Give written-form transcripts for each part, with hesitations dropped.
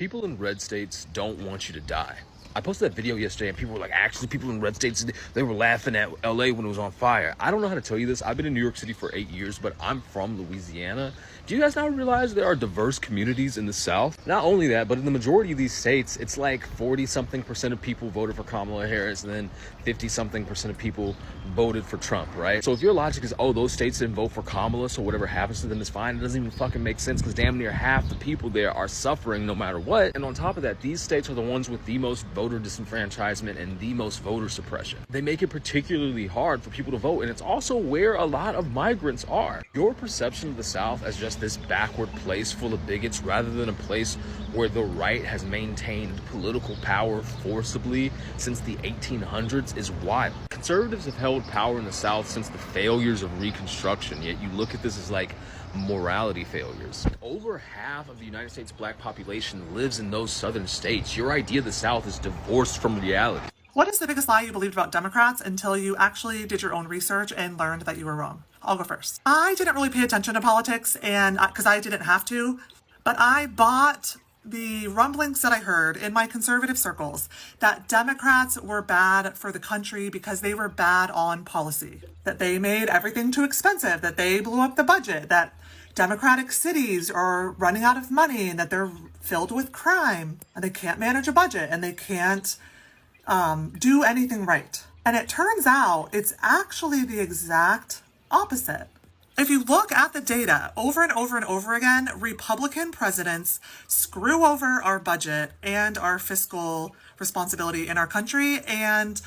People in red states don't want you to die. I posted that video yesterday and people were like, actually, people in red states, they were laughing at LA when it was on fire. I don't know how to tell you this. I've been in New York City for 8 years, but I'm from Louisiana. Do you guys now realize there are diverse communities in the South? Not only that, but in the majority of these states, it's like 40-something% of people voted for Kamala Harris and then 50-something% of people voted for Trump, right? So if your logic is, oh, those states didn't vote for Kamala, so whatever happens to them is fine, it doesn't even fucking make sense because damn near half the people there are suffering no matter what. And on top of that, these states are the ones with the most voter disenfranchisement and the most voter suppression. They make it particularly hard for people to vote, and it's also where a lot of migrants are. Your perception of the South as just this backward place full of bigots rather than a place where the right has maintained political power forcibly since the 1800s is wild. Conservatives have held power in the South since the failures of Reconstruction, yet you look at this as like morality failures. Over half of the United States black population lives in those southern states. Your idea of the South is divorced from reality. What is the biggest lie you believed about Democrats until you actually did your own research and learned that you were wrong? I'll go first. I didn't really pay attention to politics and because I didn't have to, but I bought the rumblings that I heard in my conservative circles that Democrats were bad for the country because they were bad on policy, that they made everything too expensive, that they blew up the budget, that Democratic cities are running out of money and that they're filled with crime and they can't manage a budget and they can't do anything right. And it turns out it's actually the exact opposite. If you look at the data over and over and over again, Republican presidents screw over our budget and our fiscal responsibility in our country, and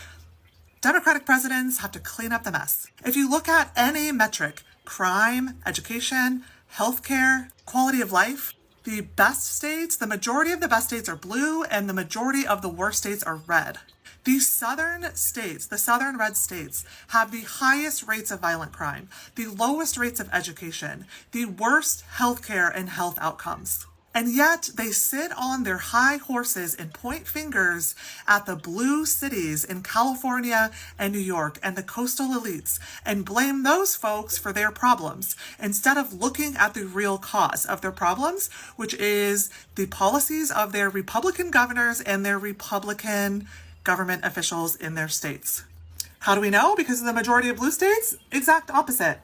Democratic presidents have to clean up the mess. If you look at any metric, crime, education, healthcare, quality of life, the best states, the majority of the best states are blue and the majority of the worst states are red. The southern states, the southern red states, have the highest rates of violent crime, the lowest rates of education, the worst healthcare and health outcomes. And yet they sit on their high horses and point fingers at the blue cities in California and New York and the coastal elites and blame those folks for their problems instead of looking at the real cause of their problems, which is the policies of their Republican governors and their Republican government officials in their states. How do we know? Because in the majority of blue states, exact opposite.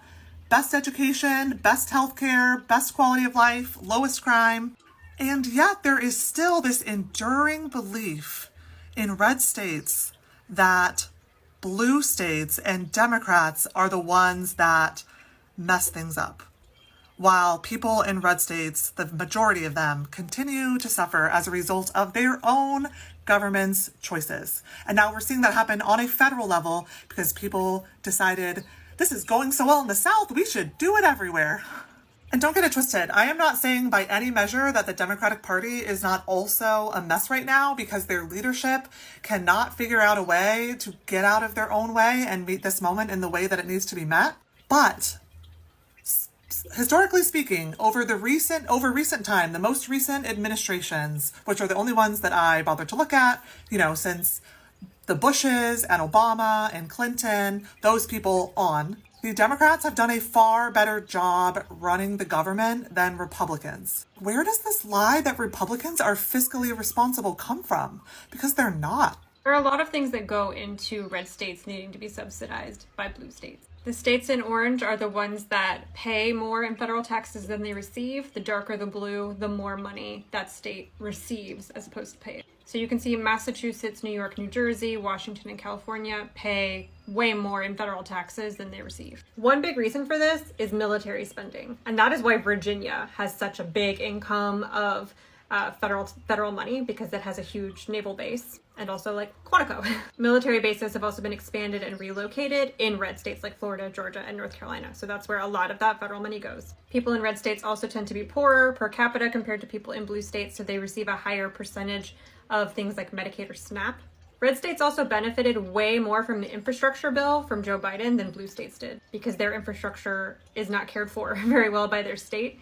Best education, best healthcare, best quality of life, lowest crime. And yet there is still this enduring belief in red states that blue states and Democrats are the ones that mess things up, while people in red states, the majority of them, continue to suffer as a result of their own government's choices. And now we're seeing that happen on a federal level because people decided this is going so well in the South, we should do it everywhere. And don't get it twisted. I am not saying by any measure that the Democratic Party is not also a mess right now because their leadership cannot figure out a way to get out of their own way and meet this moment in the way that it needs to be met. But historically speaking, over recent time, the most recent administrations, which are the only ones that I bothered to look at, since the Bushes and Obama and Clinton, those people on, the Democrats have done a far better job running the government than Republicans. Where does this lie that Republicans are fiscally responsible come from? Because they're not. There are a lot of things that go into red states needing to be subsidized by blue states. The states in orange are the ones that pay more in federal taxes than they receive. The darker the blue, the more money that state receives as opposed to pay. So you can see Massachusetts, New York, New Jersey, Washington, and California pay way more in federal taxes than they receive. One big reason for this is military spending. And that is why Virginia has such a big income of federal money, because it has a huge naval base, and also like Quantico. Military bases have also been expanded and relocated in red states like Florida, Georgia, and North Carolina. So that's where a lot of that federal money goes. People in red states also tend to be poorer per capita compared to people in blue states, so they receive a higher percentage of things like Medicaid or SNAP. Red states also benefited way more from the infrastructure bill from Joe Biden than blue states did, because their infrastructure is not cared for very well by their state.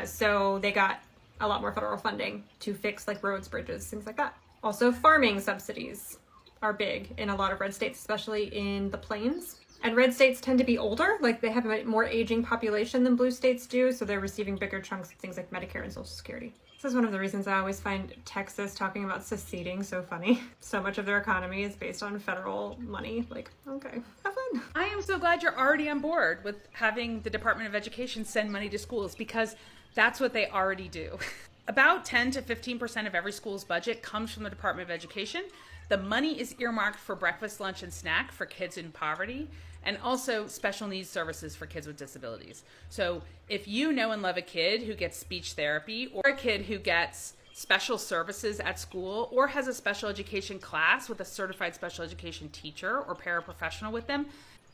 So they got a lot more federal funding to fix like roads, bridges, things like that. Also, farming subsidies are big in a lot of red states, especially in the plains. And red states tend to be older, like they have a more aging population than blue states do, so they're receiving bigger chunks of things like Medicare and Social Security. This is one of the reasons I always find Texas talking about seceding so funny. So much of their economy is based on federal money. Like, okay, have fun. I am so glad you're already on board with having the Department of Education send money to schools, because that's what they already do. About 10 to 15% of every school's budget comes from the Department of Education. The money is earmarked for breakfast, lunch, and snack for kids in poverty, and also special needs services for kids with disabilities. So if you know and love a kid who gets speech therapy, or a kid who gets special services at school, or has a special education class with a certified special education teacher or paraprofessional with them,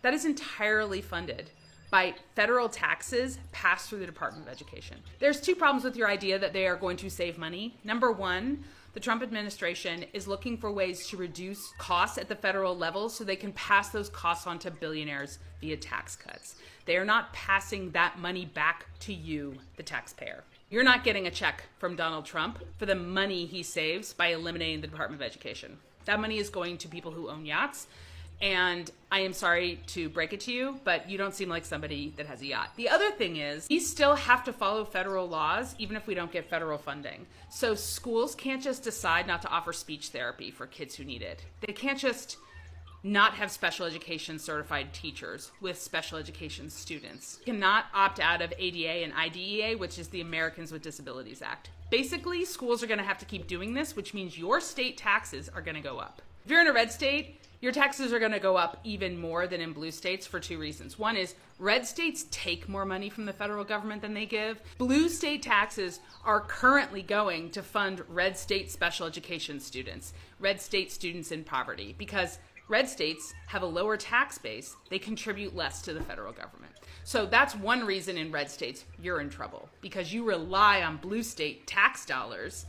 that is entirely funded by federal taxes passed through the Department of Education. There's two problems with your idea that they are going to save money. Number one, the Trump administration is looking for ways to reduce costs at the federal level so they can pass those costs on to billionaires via tax cuts. They are not passing that money back to you, the taxpayer. You're not getting a check from Donald Trump for the money he saves by eliminating the Department of Education. That money is going to people who own yachts. And I am sorry to break it to you, but you don't seem like somebody that has a yacht. The other thing is, we still have to follow federal laws, even if we don't get federal funding. So schools can't just decide not to offer speech therapy for kids who need it. They can't just not have special education certified teachers with special education students. You cannot opt out of ADA and IDEA, which is the Americans with Disabilities Act. Basically, schools are going to have to keep doing this, which means your state taxes are going to go up. If you're in a red state, your taxes are going to go up even more than in blue states for two reasons. One is red states take more money from the federal government than they give. Blue state taxes are currently going to fund red state special education students, red state students in poverty, because red states have a lower tax base. They contribute less to the federal government. So that's one reason in red states you're in trouble, because you rely on blue state tax dollars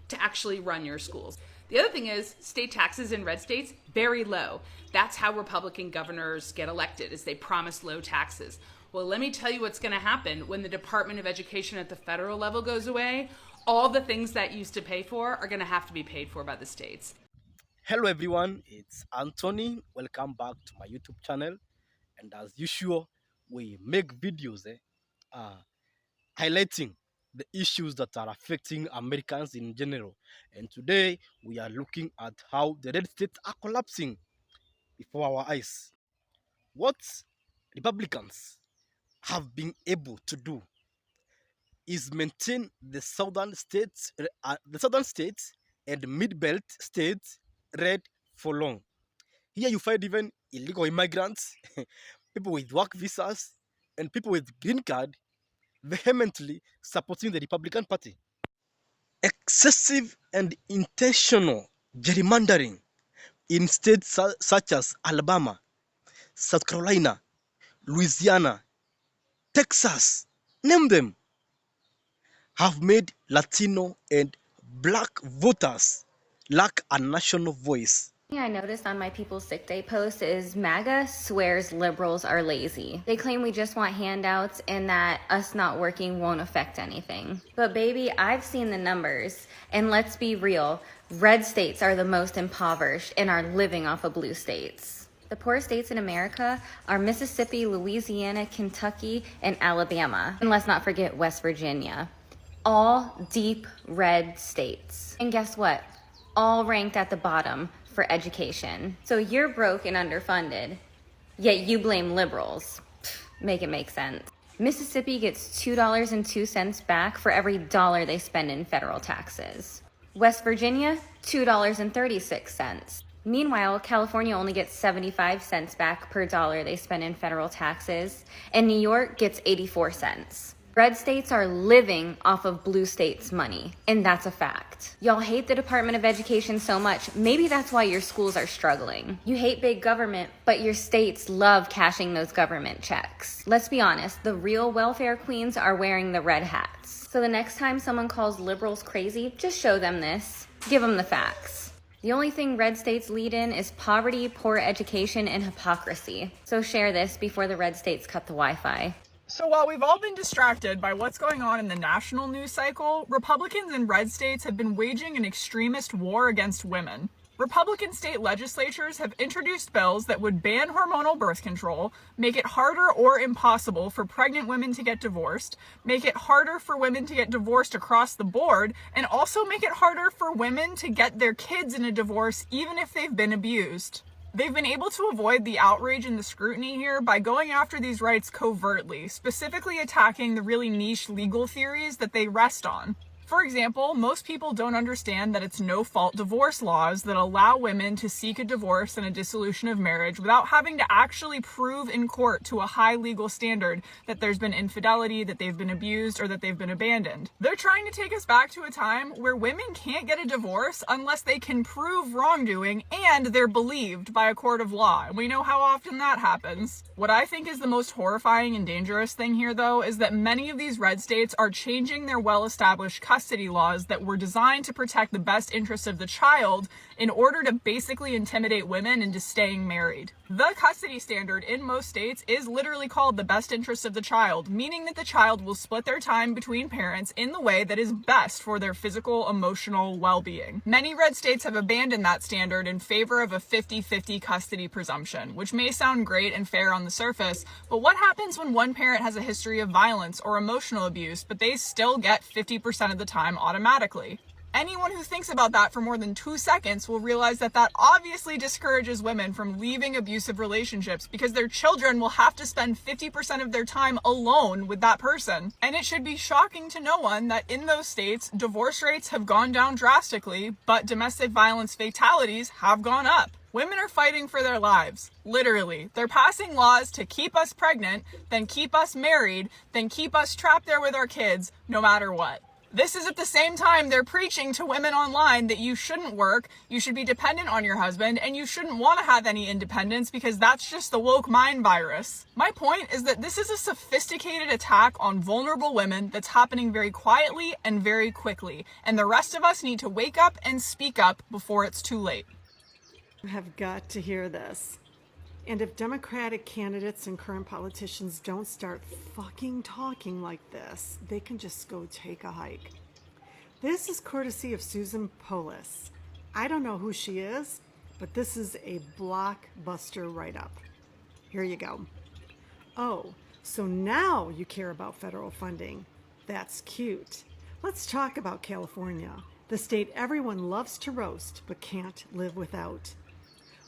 to actually run your schools. The other thing is state taxes in red states, very low. That's how Republican governors get elected, is they promise low taxes. Well, let me tell you what's going to happen when the Department of Education at the federal level goes away. All the things that used to pay for are going to have to be paid for by the states. Hello everyone, it's Anthony. Welcome back to my YouTube channel. And as usual, we make videos highlighting the issues that are affecting Americans in general. And today we are looking at how the red states are collapsing before our eyes. What Republicans have been able to do is maintain the southern states, and mid-belt states red for long. Here you find even illegal immigrants, people with work visas, and people with green card vehemently supporting the Republican Party. Excessive and intentional gerrymandering in states such as Alabama, South Carolina, Louisiana, Texas, name them, have made Latino and Black voters lack a national voice. I noticed on my People's Sick Day post is Maga swears liberals are lazy. They claim we just want handouts and that us not working won't affect anything. But baby, I've seen the numbers, and let's be real, red states are the most impoverished and are living off of blue states. The poorest states in America are Mississippi, Louisiana, Kentucky, and Alabama. And let's not forget West Virginia. All deep red states. And guess what? All ranked at the bottom for education. So you're broke and underfunded, yet you blame liberals. Make it make sense. Mississippi gets $2.02 back for every dollar they spend in federal taxes. West Virginia, $2.36. Meanwhile, California only gets 75 cents back per dollar they spend in federal taxes, and New York gets 84 cents. Red states are living off of blue states' money, and that's a fact. Y'all hate the Department of Education so much, maybe that's why your schools are struggling. You hate big government, but your states love cashing those government checks. Let's be honest, the real welfare queens are wearing the red hats. So the next time someone calls liberals crazy, just show them this. Give them the facts. The only thing red states lead in is poverty, poor education, and hypocrisy. So share this before the red states cut the Wi-Fi. So while we've all been distracted by what's going on in the national news cycle, Republicans in red states have been waging an extremist war against women. Republican state legislatures have introduced bills that would ban hormonal birth control, make it harder or impossible for pregnant women to get divorced, make it harder for women to get divorced across the board, and also make it harder for women to get their kids in a divorce even if they've been abused. They've been able to avoid the outrage and the scrutiny here by going after these rights covertly, specifically attacking the really niche legal theories that they rest on. For example, most people don't understand that it's no-fault divorce laws that allow women to seek a divorce and a dissolution of marriage without having to actually prove in court to a high legal standard that there's been infidelity, that they've been abused, or that they've been abandoned. They're trying to take us back to a time where women can't get a divorce unless they can prove wrongdoing and they're believed by a court of law, and we know how often that happens. What I think is the most horrifying and dangerous thing here, though, is that many of these red states are changing their well-established custody laws that were designed to protect the best interests of the child in order to basically intimidate women into staying married. The custody standard in most states is literally called the best interests of the child, meaning that the child will split their time between parents in the way that is best for their physical, emotional well-being. Many red states have abandoned that standard in favor of a 50-50 custody presumption, which may sound great and fair on the surface, but what happens when one parent has a history of violence or emotional abuse, but they still get 50% of the time automatically? Anyone who thinks about that for more than 2 seconds will realize that that obviously discourages women from leaving abusive relationships because their children will have to spend 50% of their time alone with that person. And it should be shocking to no one that in those states, divorce rates have gone down drastically, but domestic violence fatalities have gone up. Women are fighting for their lives, literally. They're passing laws to keep us pregnant, then keep us married, then keep us trapped there with our kids, no matter what. This is at the same time they're preaching to women online that you shouldn't work, you should be dependent on your husband, and you shouldn't want to have any independence because that's just the woke mind virus. My point is that this is a sophisticated attack on vulnerable women that's happening very quietly and very quickly, and the rest of us need to wake up and speak up before it's too late. You have got to hear this. And if Democratic candidates and current politicians don't start fucking talking like this, they can just go take a hike. This is courtesy of Susan Polis. I don't know who she is, but this is a blockbuster write-up. Here you go. Oh, so now you care about federal funding. That's cute. Let's talk about California, the state everyone loves to roast but can't live without.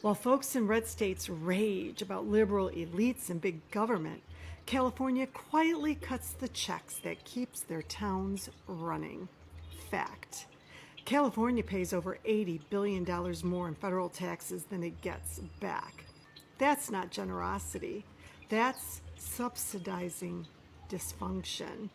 While folks in red states rage about liberal elites and big government, California quietly cuts the checks that keeps their towns running. Fact. California pays over $80 billion more in federal taxes than it gets back. That's not generosity. That's subsidizing dysfunction.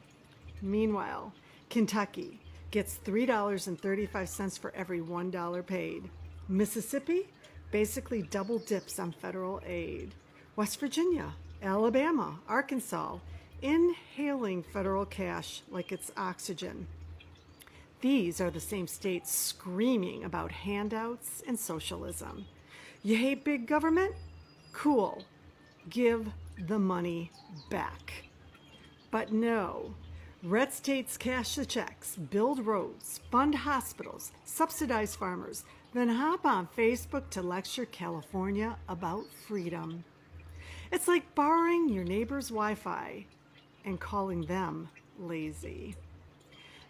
Meanwhile, Kentucky gets $3.35 for every $1 paid. Mississippi basically double dips on federal aid. West Virginia, Alabama, Arkansas, inhaling federal cash like it's oxygen. These are the same states screaming about handouts and socialism. You hate big government? Cool. Give the money back. But no. Red states cash the checks, build roads, fund hospitals, subsidize farmers, then hop on Facebook to lecture California about freedom. It's like borrowing your neighbor's Wi-Fi and calling them lazy.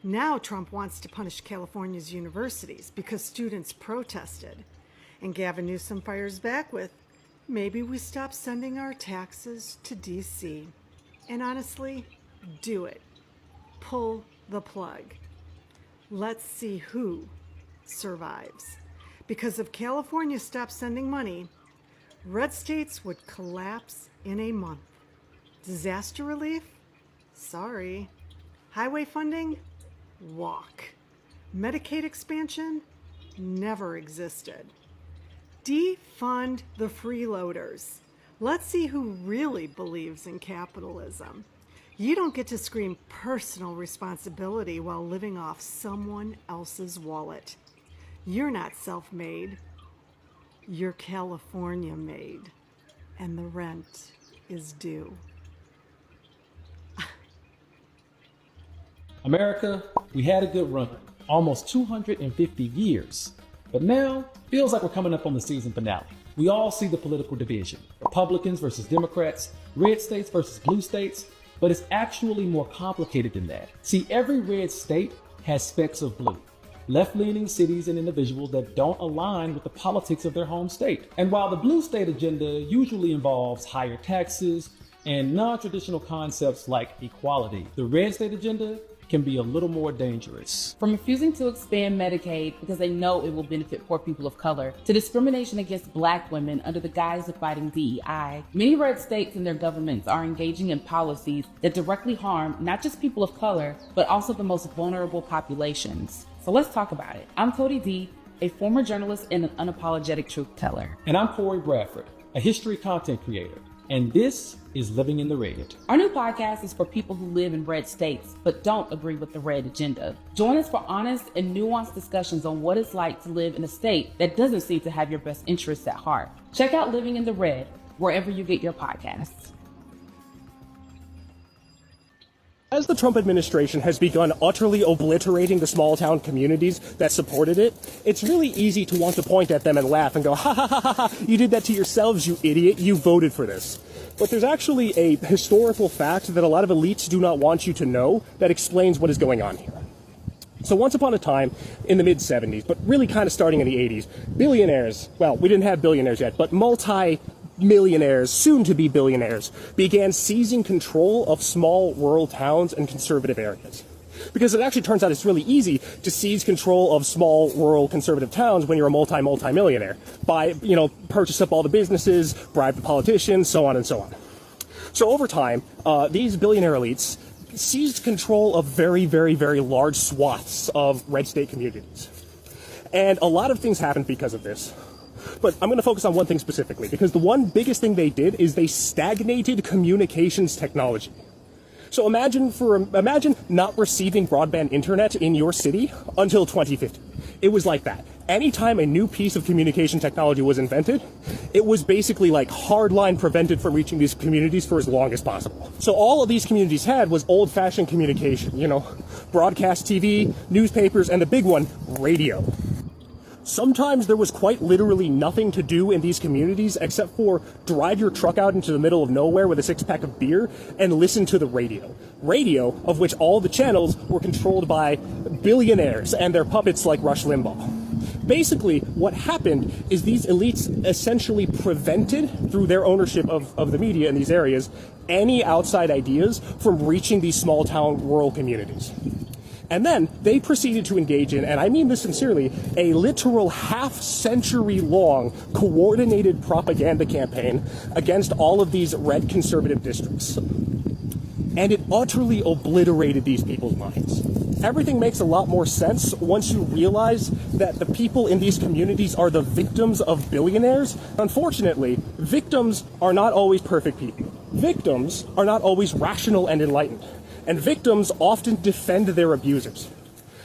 Now Trump wants to punish California's universities because students protested. And Gavin Newsom fires back with, maybe we stop sending our taxes to DC. And honestly, do it. Pull the plug. Let's see who survives. Because if California stopped sending money, red states would collapse in a month. Disaster relief? Sorry. Highway funding? Walk. Medicaid expansion? Never existed. Defund the freeloaders. Let's see who really believes in capitalism. You don't get to scream personal responsibility while living off someone else's wallet. You're not self-made. You're California-made. And the rent is due. America, we had a good run, almost 250 years. But now, feels like we're coming up on the season finale. We all see the political division, Republicans versus Democrats, red states versus blue states, but it's actually more complicated than that. See, every red state has specks of blue. Left-leaning cities and individuals that don't align with the politics of their home state. And while the blue state agenda usually involves higher taxes and non-traditional concepts like equality, the red state agenda can be a little more dangerous. From refusing to expand Medicaid because they know it will benefit poor people of color, to discrimination against Black women under the guise of fighting DEI, many red states and their governments are engaging in policies that directly harm not just people of color, but also the most vulnerable populations. So let's talk about it. I'm Cody D, a former journalist and an unapologetic truth teller. And I'm Corey Bradford, a history content creator. And this is Living in the Red. Our new podcast is for people who live in red states but don't agree with the red agenda. Join us for honest and nuanced discussions on what it's like to live in a state that doesn't seem to have your best interests at heart. Check out Living in the Red wherever you get your podcasts. As the Trump administration has begun utterly obliterating the small town communities that supported it, it's really easy to want to point at them and laugh and go, ha ha ha ha ha, you did that to yourselves, you idiot, you voted for this. But there's actually a historical fact that a lot of elites do not want you to know that explains what is going on here. So once upon a time, in the mid-70s, but really kind of starting in the 80s, billionaires, well, we didn't have billionaires yet, but multi-millionaires, soon-to-be billionaires, began seizing control of small rural towns and conservative areas. Because it actually turns out it's really easy to seize control of small rural conservative towns when you're a multi-millionaire. By, purchase up all the businesses, bribe the politicians, so on and so on. So over time, these billionaire elites seized control of very, very, very large swaths of red state communities. And a lot of things happened because of this. But I'm going to focus on one thing specifically, because the one biggest thing they did is they stagnated communications technology. So imagine not receiving broadband internet in your city until 2050. It was like that. Anytime a new piece of communication technology was invented, it was basically like hardline prevented from reaching these communities for as long as possible. So all of these communities had was old-fashioned communication, broadcast TV, newspapers, and the big one, radio. Sometimes there was quite literally nothing to do in these communities except for drive your truck out into the middle of nowhere with a six-pack of beer and listen to the radio. Radio, of which all the channels were controlled by billionaires and their puppets like Rush Limbaugh. Basically, what happened is these elites essentially prevented, through their ownership of the media in these areas, any outside ideas from reaching these small-town rural communities. And then they proceeded to engage in, and I mean this sincerely, a literal half-century-long coordinated propaganda campaign against all of these red conservative districts. And it utterly obliterated these people's minds. Everything makes a lot more sense once you realize that the people in these communities are the victims of billionaires. Unfortunately, victims are not always perfect people. Victims are not always rational and enlightened. And victims often defend their abusers.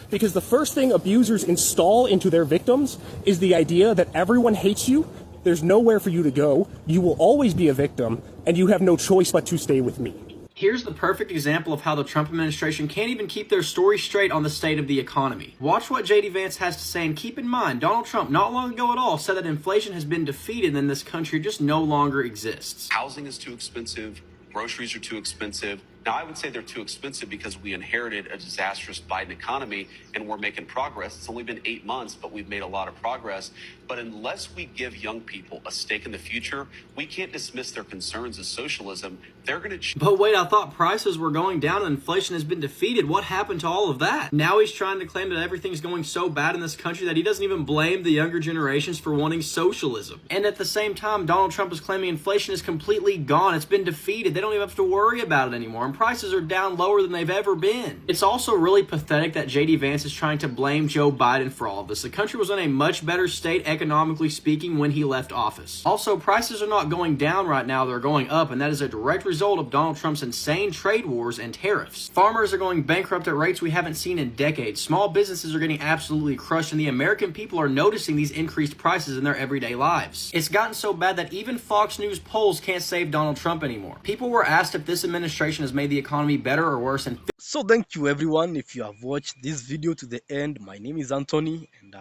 Because the first thing abusers install into their victims is the idea that everyone hates you, there's nowhere for you to go, you will always be a victim, and you have no choice but to stay with me. Here's the perfect example of how the Trump administration can't even keep their story straight on the state of the economy. Watch what J.D. Vance has to say, and keep in mind, Donald Trump, not long ago at all, said that inflation has been defeated and this country just no longer exists. Housing is too expensive. Groceries are too expensive. Now, I would say they're too expensive because we inherited a disastrous Biden economy and we're making progress. It's only been 8 months, but we've made a lot of progress. But unless we give young people a stake in the future, we can't dismiss their concerns as socialism. They're going to... But wait, I thought prices were going down and inflation has been defeated. What happened to all of that? Now he's trying to claim that everything's going so bad in this country that he doesn't even blame the younger generations for wanting socialism. And at the same time, Donald Trump is claiming inflation is completely gone. It's been defeated. They don't even have to worry about it anymore. And prices are down lower than they've ever been. It's also really pathetic that J.D. Vance is trying to blame Joe Biden for all of this. The country was in a much better state, economically speaking, when he left office. Also, prices are not going down right now, they're going up, and that is a direct result of Donald Trump's insane trade wars and tariffs. Farmers are going bankrupt at rates we haven't seen in decades. Small businesses are getting absolutely crushed, and the American people are noticing these increased prices in their everyday lives. It's gotten so bad that even Fox News polls can't save Donald Trump anymore. People were asked if this administration has made the economy better or worse, and So thank you everyone if you have watched this video to the end. My name is Anthony, and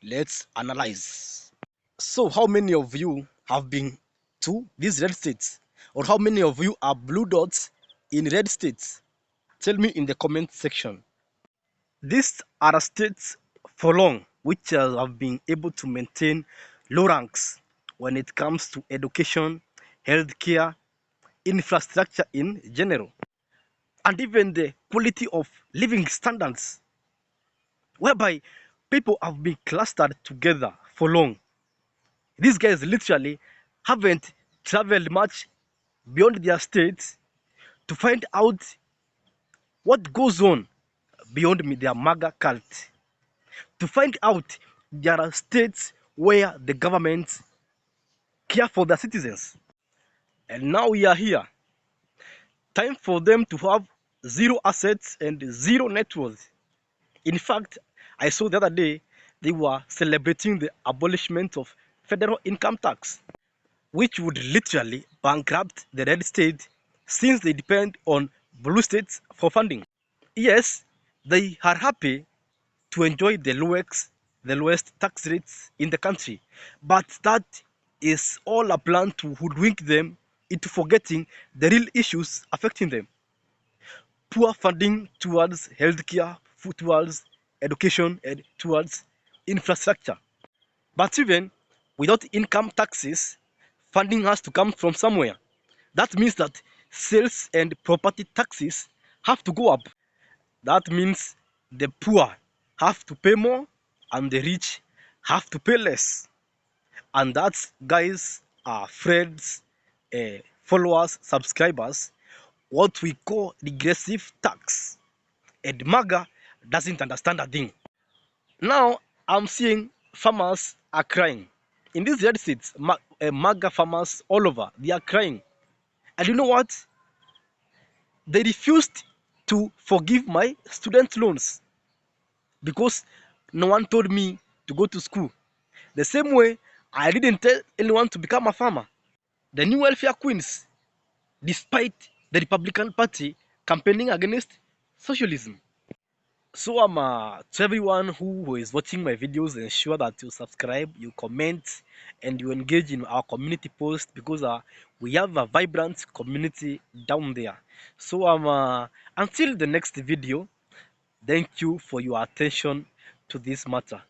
Let's analyze. So, how many of you have been to these red states? Or how many of you are blue dots in red states? Tell me in the comment section. These are states for long which have been able to maintain low ranks when it comes to education, healthcare, infrastructure in general, and even the quality of living standards, whereby people have been clustered together for long. These guys literally haven't traveled much beyond their states to find out what goes on beyond their Maga cult, to find out there are states where the government care for their citizens. And now we are here. Time for them to have zero assets and zero net worth. In fact, I saw the other day they were celebrating the abolishment of federal income tax, which would literally bankrupt the red state since they depend on blue states for funding. Yes, they are happy to enjoy the lowest tax rates in the country, but that is all a plan to hoodwink them into forgetting the real issues affecting them. Poor funding towards healthcare, towards education, and towards infrastructure. But even without income taxes, funding has to come from somewhere. That means that sales and property taxes have to go up. That means the poor have to pay more and the rich have to pay less. And that's, guys, are friends, followers, subscribers, what we call regressive tax. And Maga doesn't understand a thing. Now I'm seeing farmers are crying. In these red states, Maga farmers all over, they are crying. And you know what? They refused to forgive my student loans because no one told me to go to school. The same way I didn't tell anyone to become a farmer. The new welfare queens, despite the Republican Party campaigning against socialism. So to everyone who is watching my videos, ensure that you subscribe, you comment, and you engage in our community post, because we have a vibrant community down there. So until the next video, thank you for your attention to this matter.